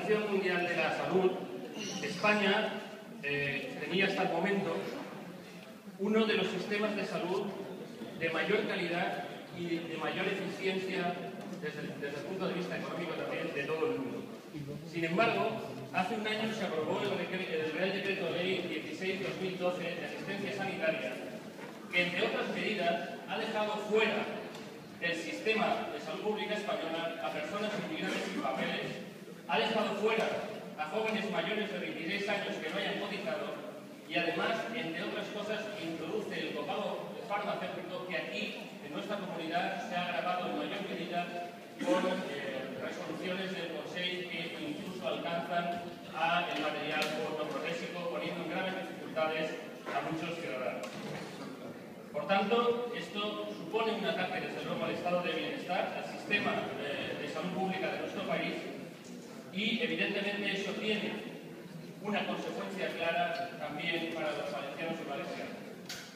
Organización Mundial de la Salud, España tenía hasta el momento uno de los sistemas de salud de mayor calidad y de mayor eficiencia desde el punto de vista económico también de todo el mundo. Sin embargo, hace un año se aprobó el Real Decreto Ley 16/2012 de asistencia sanitaria, que entre otras medidas ha dejado fuera del sistema de salud pública española a personas inmigrantes sin papeles, ha dejado fuera a jóvenes mayores de 26 años que no hayan cotizado y además, entre otras cosas, introduce el copago farmacéutico que aquí, en nuestra comunidad, se ha agravado en mayor medida con resoluciones del Consejo que incluso alcanzan al material ortoprotésico, poniendo en graves dificultades a muchos ciudadanos. Por tanto, esto supone un ataque, desde luego, al estado de bienestar, al sistema de salud pública de nuestro país y, evidentemente, eso tiene una consecuencia clara también para los valencianos y valencianas.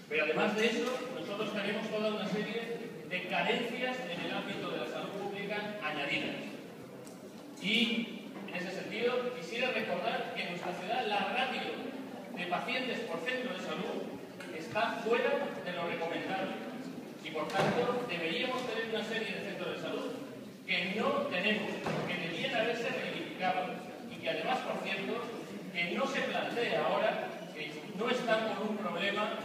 Pero además de eso, nosotros tenemos toda una serie de carencias en el ámbito de la salud pública añadidas. Y, en ese sentido, quisiera recordar que en nuestra ciudad la ratio de pacientes por centro de salud está fuera de lo recomendable. Y, por tanto, deberíamos tener una serie de centros de salud que no tenemos, que debían haberse reivindicado y que, además, por cierto, que no se plantea ahora que no están con un problema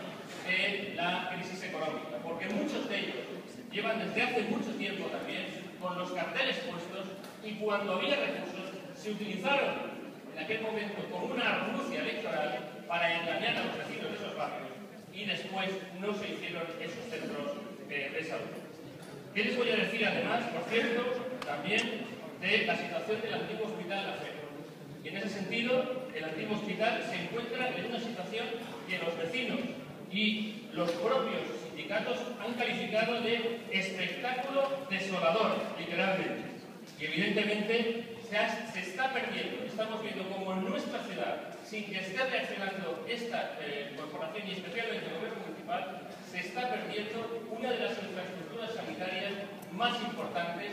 de la crisis económica, porque muchos de ellos llevan desde hace mucho tiempo también con los carteles puestos y cuando había recursos se utilizaron en aquel momento como una argucia electoral para engañar a los vecinos de esos barrios y después no se hicieron esos centros de salud. ¿Qué les voy a decir además, por cierto, también de la situación del antiguo Hospital La Fe? Y en ese sentido, el antiguo hospital se encuentra en una situación que los vecinos y los propios sindicatos han calificado de espectáculo desolador, literalmente. Y evidentemente se está perdiendo, estamos viendo como en nuestra ciudad, sin que esté reaccionando esta corporación y especialmente el gobierno municipal, se está perdiendo una de las infraestructuras sanitarias más importantes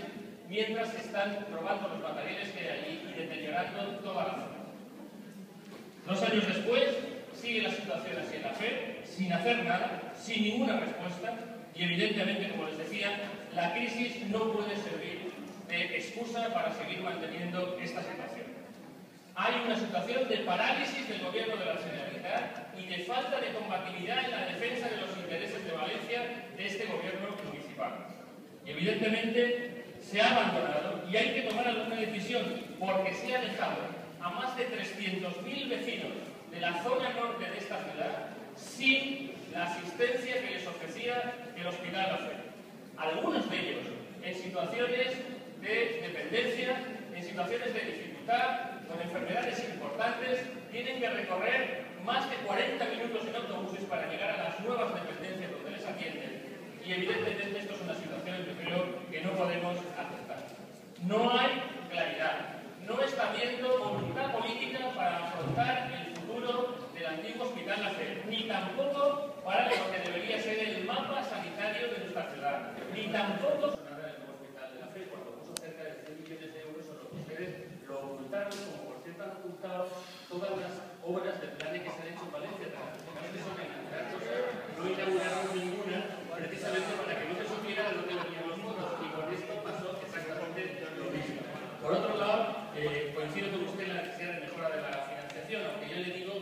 mientras se están robando los materiales que hay allí y deteriorando toda la zona. 2 años después, sigue la situación así en La Fe, sin hacer nada, sin ninguna respuesta, y evidentemente, como les decía, la crisis no puede servir de excusa para seguir manteniendo esta situación. Hay una situación de parálisis del gobierno de la Generalitat y de falta de combatividad en la defensa de los intereses de Valencia de este gobierno municipal. Y evidentemente se ha abandonado y hay que tomar alguna decisión porque se ha dejado a más de 300.000 vecinos de la zona norte de esta ciudad sin la asistencia que les ofrecía el Hospital La Fe. Algunos de ellos en situaciones de dependencia, en situaciones de dificultad, con enfermedades importantes, tienen que recorrer más de 40 minutos en autobuses para llegar a las nuevas dependencias donde les atienden. Y evidentemente esto es una situación que creo que no podemos aceptar. No hay claridad, no está habiendo voluntad política para afrontar el futuro del antiguo Hospital La Fe, ni tampoco para lo que debería ser el mapa sanitario de nuestra ciudad, ni tampoco nada del nuevo Hospital de La Fe, cuando puso cerca de 100 millones de euros, solo que ustedes lo ocultaron, como por cierto han ocultado todas las obras de planes que se han hecho en Valencia, no inauguraron ninguna, precisamente para que no se supiera de dónde venían los fondos, y con esto pasó exactamente lo mismo. Por otro lado, coincido con usted en la necesidad de mejora de la financiación, aunque yo le digo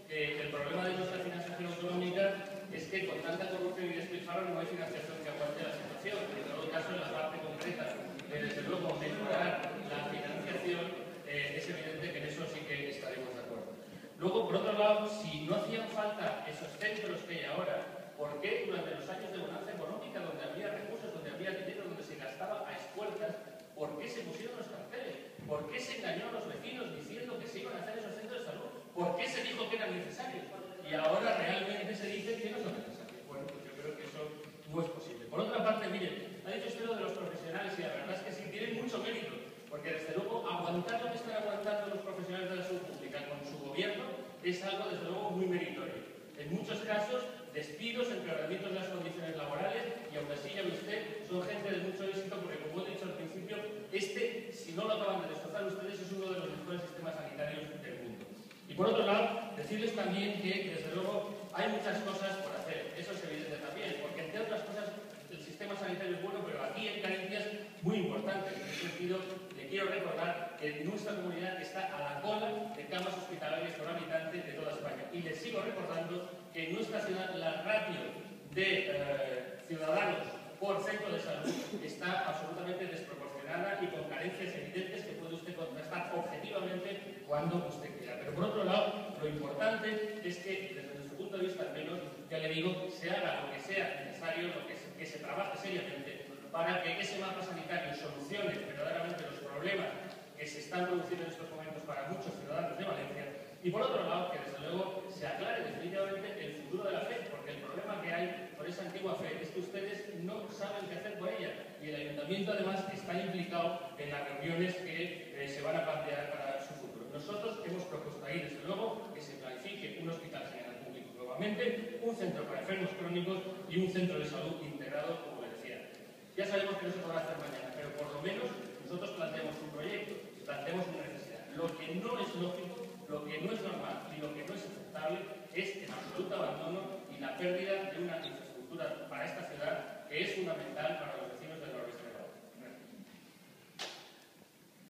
que el problema de nuestra financiación autonómica es que con tanta corrupción y despilfarro no hay financiación que aguante la situación. En todo caso, en la parte concreta, desde luego, mejorar la financiación, es evidente que en eso sí que estaremos de acuerdo. Luego, por otro lado, si no hacían falta esos centros que hay ahora, ¿por qué durante los años de bonanza económica, donde había recursos, donde había dinero, donde se gastaba a espuertas, por qué se pusieron los carteles? ¿Por qué se engañó a los vecinos diciendo que se iban a hacer esos centros de salud? ¿Por qué se dijo que eran necesarios? Y ahora realmente se dice que no son necesarios. Bueno, pues yo creo que eso no es posible. Por otra parte, miren, ha dicho usted lo de los profesionales y la verdad es que sí tienen mucho mérito, porque desde luego aguantar lo que están aguantando los profesionales de la salud pública con su gobierno es algo desde luego muy meritorio. En muchos casos, despidos, empeoramientos de las condiciones laborales y aún así, ya ve usted, son gente de mucho éxito porque, como he dicho al principio, si no lo acaban de destrozar ustedes, es uno de los mejores por otro lado, decirles también que, desde luego, hay muchas cosas por hacer. Eso es evidente también, porque entre otras cosas el sistema sanitario es bueno, pero aquí hay carencias muy importantes. En ese sentido, le quiero recordar que nuestra comunidad está a la cola de camas hospitalarias por habitante de toda España. Y les sigo recordando que en nuestra ciudad la ratio de ciudadanos por centro de salud está absolutamente desproporcionada y con carencias evidentes que puede usted contrastar objetivamente cuando usted quiera. Pero por otro lado, lo importante es que, desde nuestro punto de vista al menos, ya le digo, se haga lo que sea necesario, que se trabaje seriamente para que ese mapa sanitario solucione verdaderamente los problemas que se están produciendo en estos momentos para muchos ciudadanos de Valencia. Y por otro lado, que desde luego se aclare definitivamente el futuro de la fe, porque el problema que hay con esa antigua fe es que ustedes no saben qué hacer con ella. Y el ayuntamiento además está implicado en las reuniones que se van a plantear para su futuro. Nosotros hemos propuesto ahí, desde luego, que se planifique un hospital general público nuevamente, un centro para enfermos crónicos y un centro de salud integrado, como les decía. Ya sabemos que no se podrá hacer mañana, pero por lo menos nosotros planteamos un proyecto, planteamos una necesidad. Lo que no es lógico, lo que no es normal y lo que no es aceptable es el absoluto abandono y la pérdida de una infraestructura para esta ciudad que es fundamental para los